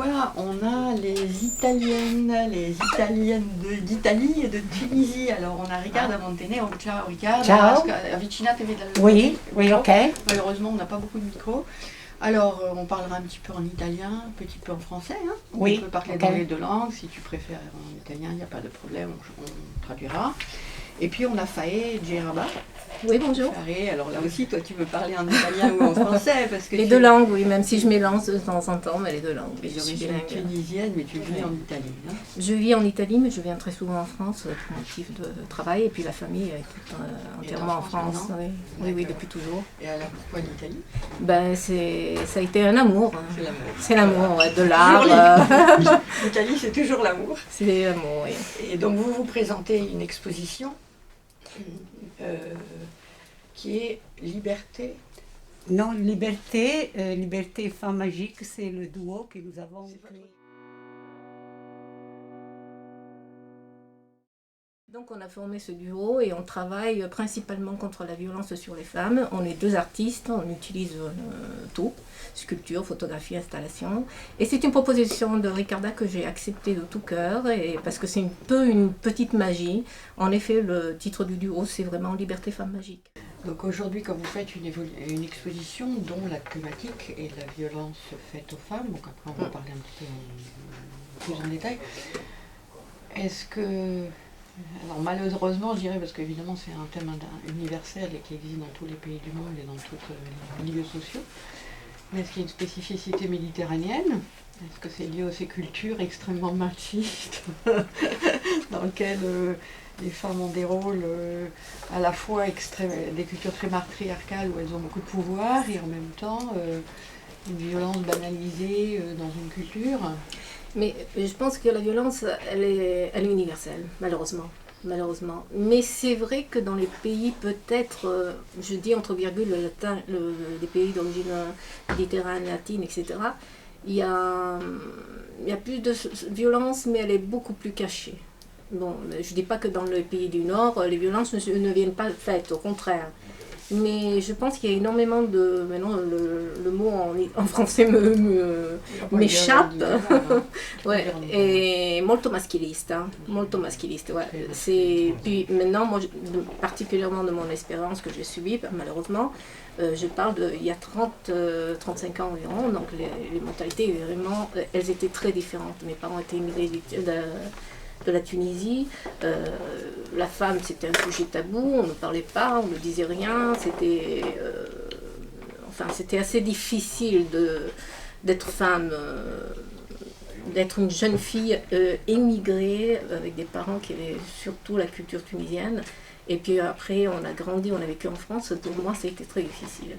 fois, on a les Italiennes d'Italie et de Tunisie. Alors, on a Riccarda Montenegro. Ciao Riccarda. Ciao. Avvicinatevi dal Oui, micro. ok. Malheureusement, on n'a pas beaucoup de micros. Alors, on parlera un petit peu en italien, un petit peu en français. Hein. Oui, On peut parler dans les deux langues. Si tu préfères en italien, il n'y a pas de problème, on traduira. Et puis, on a Faye Geraba. Oui, bonjour. Faye, alors là aussi, toi, tu veux parler en italien ou en français parce que Les deux langues, oui, même si je mélange de temps en temps, mais les deux langues. Tu es Je suis d'origine bilingue. tunisienne, mais tu vis en Italie. Hein. Je vis en Italie, mais je viens très souvent en France pour motif de travail. Et puis la famille est toute, entièrement en France. Oui, depuis toujours. Et alors, pourquoi l'Italie? Ben, ça a été un amour. Hein. C'est l'amour. C'est l'amour, ouais, de l'art. L'Italie, c'est toujours l'amour. C'est l'amour, oui. Et donc, vous présentez une exposition qui est Liberté. Non, Liberté, Liberté et Femme Magique, c'est le duo que nous avons créé. Donc on a formé ce duo et on travaille principalement contre la violence sur les femmes. On est deux artistes, on utilise tout, sculpture, photographie, installation. Et c'est une proposition de Riccarda que j'ai acceptée de tout cœur, et parce que c'est un peu une petite magie. En effet, le titre du duo, c'est vraiment Liberté, Femme Magique. Donc aujourd'hui, quand vous faites une exposition dont la thématique est la violence faite aux femmes, donc après on va parler un petit peu plus en détail, est-ce que... Alors malheureusement, je dirais, parce qu'évidemment c'est un thème universel et qui existe dans tous les pays du monde et dans tous les milieux sociaux, mais est-ce qu'il y a une spécificité méditerranéenne? Est-ce que c'est lié à ces cultures extrêmement machistes dans lesquelles les femmes ont des rôles à la fois des cultures très matriarcales où elles ont beaucoup de pouvoir et en même temps une violence banalisée dans une culture? Mais je pense que la violence, elle est universelle, malheureusement. Mais c'est vrai que dans les pays peut-être, je dis entre virgules, les pays d'origine méditerranéenne, latine, etc., il y a plus de violence, mais elle est beaucoup plus cachée. Bon, je ne dis pas que dans les pays du Nord, les violences ne viennent pas faites, au contraire. Mais je pense qu'il y a énormément de... Maintenant, le mot en français m'échappe. Ouais, et molto maschiliste. Hein. Molto maschiliste, ouais. Puis maintenant, moi, particulièrement de mon expérience que j'ai subie, malheureusement, je parle il y a 35 ans environ, donc les mentalités, vraiment, elles étaient très différentes. Mes parents étaient immigrés de la Tunisie, la femme c'était un sujet tabou, on ne parlait pas, on ne disait rien, c'était assez difficile d'être femme, d'être une jeune fille émigrée avec des parents qui avaient surtout la culture tunisienne. Et puis après on a grandi, on a vécu en France, pour moi ça a été très difficile.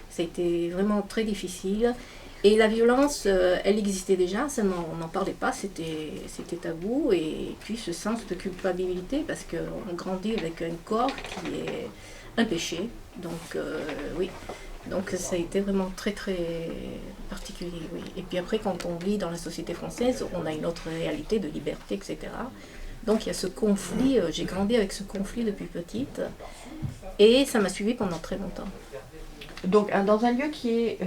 Ça a été vraiment très difficile. Et la violence, elle existait déjà, seulement on n'en parlait pas, c'était tabou. Et puis ce sens de culpabilité, parce qu'on grandit avec un corps qui est un péché. Donc oui, donc ça a été vraiment très très particulier. Oui. Et puis après, quand on vit dans la société française, on a une autre réalité de liberté, etc. Donc il y a ce conflit, j'ai grandi avec ce conflit depuis petite. Et ça m'a suivi pendant très longtemps. Donc, dans un lieu qui est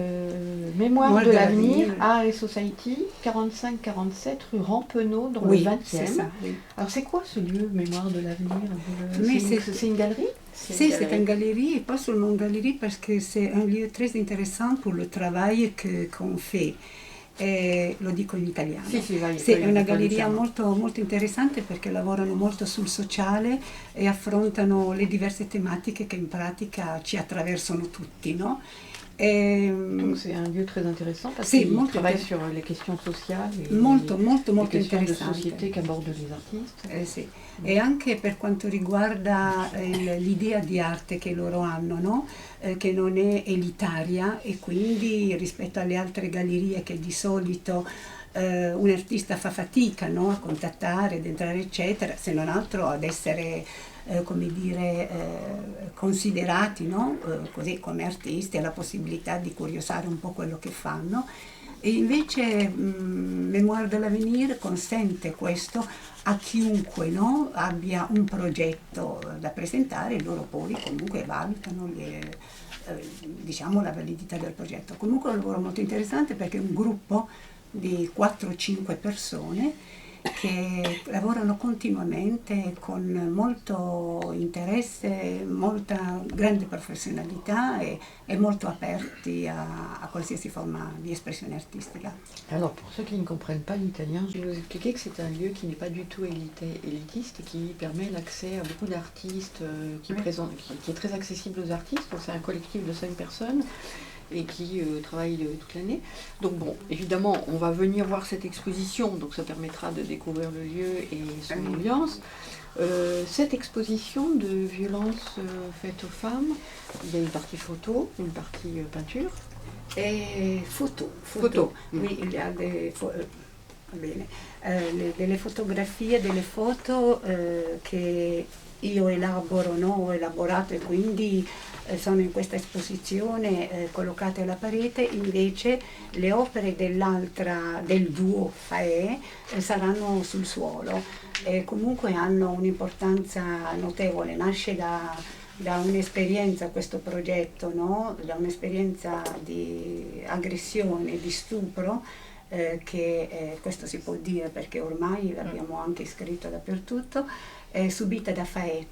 Mémoire de l'avenir, Art et Society, 45-47 rue Rampeneau, dans le 20e. C'est ça, oui. Alors, c'est quoi ce lieu, Mémoire de l'avenir? C'est une galerie? C'est une galerie, et pas seulement une galerie, parce que c'est un lieu très intéressant pour le travail qu'on fait. Lo dico in italiano. Sì, è una galleria molto, molto interessante perché lavorano molto sul sociale e affrontano le diverse tematiche che in pratica ci attraversano tutti, no? Donc c'est un lieu très intéressant parce qu'il travaille sur les questions sociali e le questions de société qu'abordent les artistes. Sì. E anche per quanto riguarda l'idea di arte che loro hanno, no? Che non è elitaria e quindi rispetto alle altre gallerie che di solito un artista fa fatica, no? A contattare, ad entrare eccetera, se non altro ad essere considerati, no? Così come artisti, e la possibilità di curiosare un po' quello che fanno. E invece Mémoire de l'avenir consente questo a chiunque, no? Abbia un progetto da presentare, loro poi comunque valutano la validità del progetto. Comunque è un lavoro molto interessante perché è un gruppo di 4-5 persone che lavorano continuamente con molto interesse, molta grande professionalità et molto aperti à qualsiasi forma di espressione artistica. Alors pour ceux qui ne comprennent pas l'italien, je vais vous expliquer que c'est un lieu qui n'est pas du tout élitiste et qui permet l'accès à beaucoup d'artistes, qui est très accessible aux artistes. Donc c'est un collectif de 5 personnes et qui travaille toute l'année. Donc bon, évidemment, on va venir voir cette exposition, donc ça permettra de découvrir le lieu et son ambiance. Cette exposition de violences faites aux femmes, il y a une partie photo, une partie peinture. E foto. Oui, il y a delle fotografie, delle foto che io elaboro, no? Ho elaborato e quindi sono in questa esposizione collocate alla parete, invece le opere del duo Faè saranno sul suolo e comunque hanno un'importanza notevole, nasce da un'esperienza questo progetto, no? Da un'esperienza di aggressione, di stupro, questo si può dire perché ormai l'abbiamo anche scritto dappertutto, subita da Faè.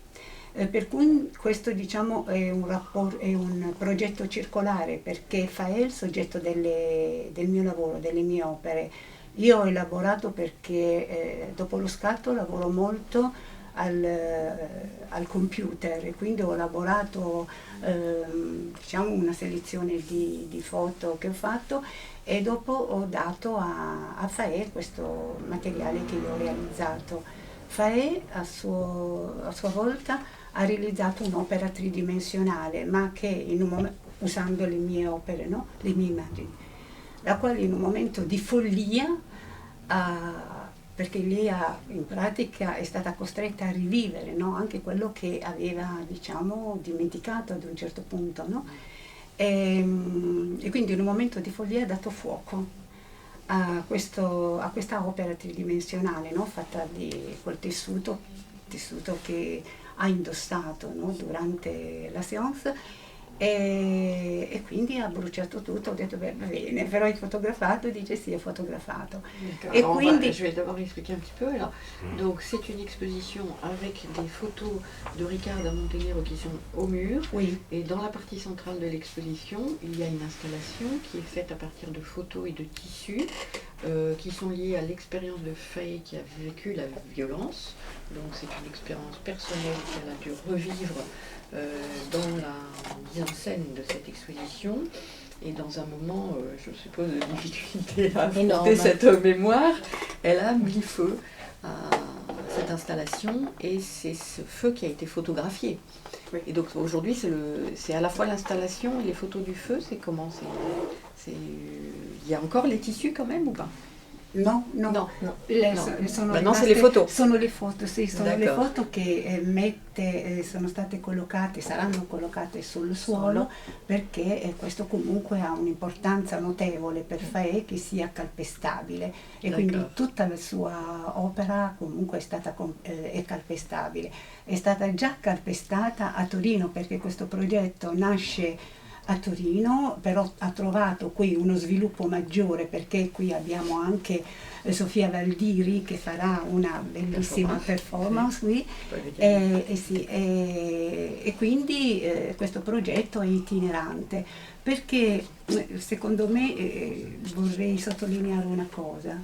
Per cui questo diciamo è un progetto circolare perché Faè è il soggetto del mio lavoro, delle mie opere. Io ho elaborato perché dopo lo scatto lavoro molto al computer e quindi ho elaborato diciamo una selezione di foto che ho fatto e dopo ho dato a Faè questo materiale che io ho realizzato. Faè a sua volta ha realizzato un'opera tridimensionale, ma che usando le mie opere, no? Le mie immagini, la quale in un momento di follia, perché lei in pratica è stata costretta a rivivere, no? Anche quello che aveva diciamo dimenticato ad un certo punto, no? E quindi in un momento di follia ha dato fuoco a questa opera tridimensionale, no? Fatta di quel tessuto che ha indossato, no? Durante la séance e quindi ha bruciato tutto. Ho detto beh, va bene, però hai fotografato? Dice sì, ho fotografato. Et quindi... Je vais d'abord expliquer un petit peu. Alors, donc c'est une exposition avec des photos de Riccarda Montenero qui sont au mur. Oui. Et dans la partie centrale de l'exposition, il y a une installation qui est faite à partir de photos et de tissus qui sont liés à l'expérience de Faye qui a vécu la violence. Donc c'est une expérience personnelle qu'elle a dû revivre dans la mise en scène de cette exposition. Et dans un moment, je suppose, de difficulté à affronter cette mémoire, elle a mis feu à cette installation et c'est ce feu qui a été photographié. Oui. Et donc aujourd'hui, c'est à la fois l'installation et les photos du feu, c'est comment il y a encore les tissus quand même ou pas? No. Maintenant c'est le foto. Sono le foto, sì, sono le foto che sono state collocate, saranno collocate sul suolo perché questo comunque ha un'importanza notevole per Faè che sia calpestabile e quindi tutta la sua opera comunque è calpestabile. È stata già calpestata a Torino perché questo progetto nasce a Torino, però ha trovato qui uno sviluppo maggiore perché qui abbiamo anche Sofia Valdiri che farà una bellissima performance qui e quindi questo progetto è itinerante perché secondo me vorrei sottolineare una cosa.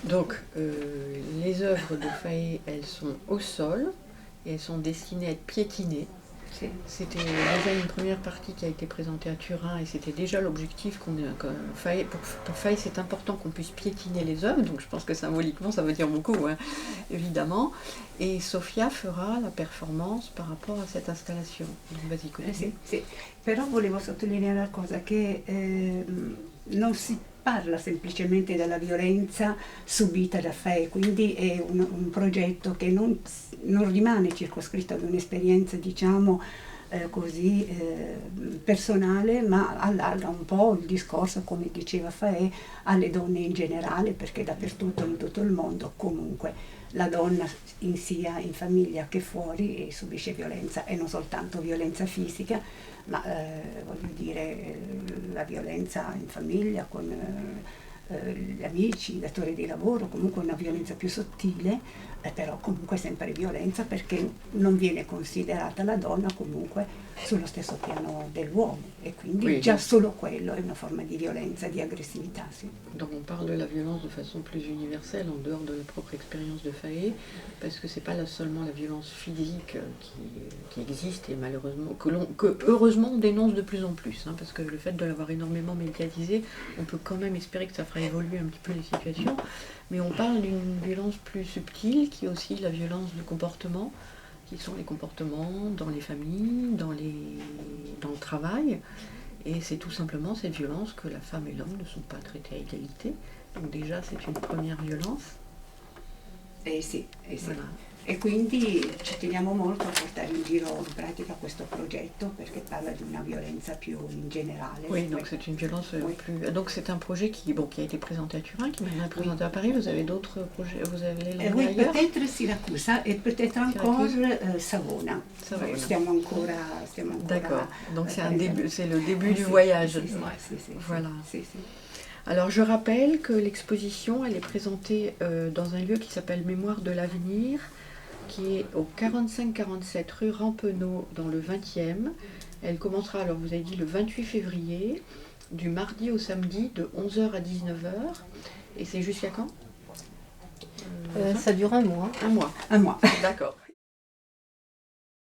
Donc les œuvres de Faë, elles sont au sol et elles sont destinées à être piétinées. C'était déjà une première partie qui a été présentée à Turin et c'était déjà l'objectif pour Faë, c'est important qu'on puisse piétiner les œuvres, donc je pense que symboliquement ça veut dire beaucoup, hein, évidemment. Et Sofia fera la performance par rapport à cette installation. Donc, vas-y, continue. Sì. Però volevo sottolineare una cosa, che non si parla semplicemente della violenza subita da Faè, quindi è un progetto che non rimane circoscritto ad un'esperienza diciamo così personale, ma allarga un po' il discorso, come diceva Faè, alle donne in generale, perché dappertutto in tutto il mondo comunque la donna sia in famiglia che fuori subisce violenza e non soltanto violenza fisica, ma voglio dire la violenza in famiglia con gli amici, il datore di lavoro, comunque una violenza più sottile, però comunque sempre violenza perché non viene considerata la donna comunque sullo stesso piano dell'uomo e quindi già solo quello è una forma di violenza, di aggressività. Sì. Donc on parle de la violence de façon plus universelle en dehors de la propre expérience de Faye, parce que c'est pas seulement la violence physique qui existe et malheureusement que heureusement on dénonce de plus en plus, hein, parce que le fait de l'avoir énormément médiatisé, on peut quand même espérer que ça fera évoluer un petit peu les situations, mais on parle d'une violence plus subtile qui est aussi la violence de comportement, qui sont les comportements dans les familles, dans le travail. Et c'est tout simplement cette violence que la femme et l'homme ne sont pas traités à égalité. Donc déjà, c'est une première violence. Sì. Voilà. E quindi ci teniamo molto a portare in giro in pratica questo progetto perché parla di una violenza più in generale. Oui, donc c'est une violence plus... Donc c'est un projet qui a été présenté à Turin, qui est maintenant présenté à Paris. Vous avez d'autres projets, vous allez l'emmener ailleurs? Peut-être Siracusa et peut-être encore Savona. Stiamo ancora D'accord, donc c'est le début du voyage. Voilà. Alors je rappelle que l'exposition elle est présentée dans un lieu qui s'appelle Mémoire de l'avenir, qui est au 45-47 rue Rampeneau dans le 20e. Elle commencera, alors vous avez dit, le 28 février, du mardi au samedi, de 11h à 19h. Et c'est jusqu'à quand Ça dure un mois. Un mois. Un mois. D'accord.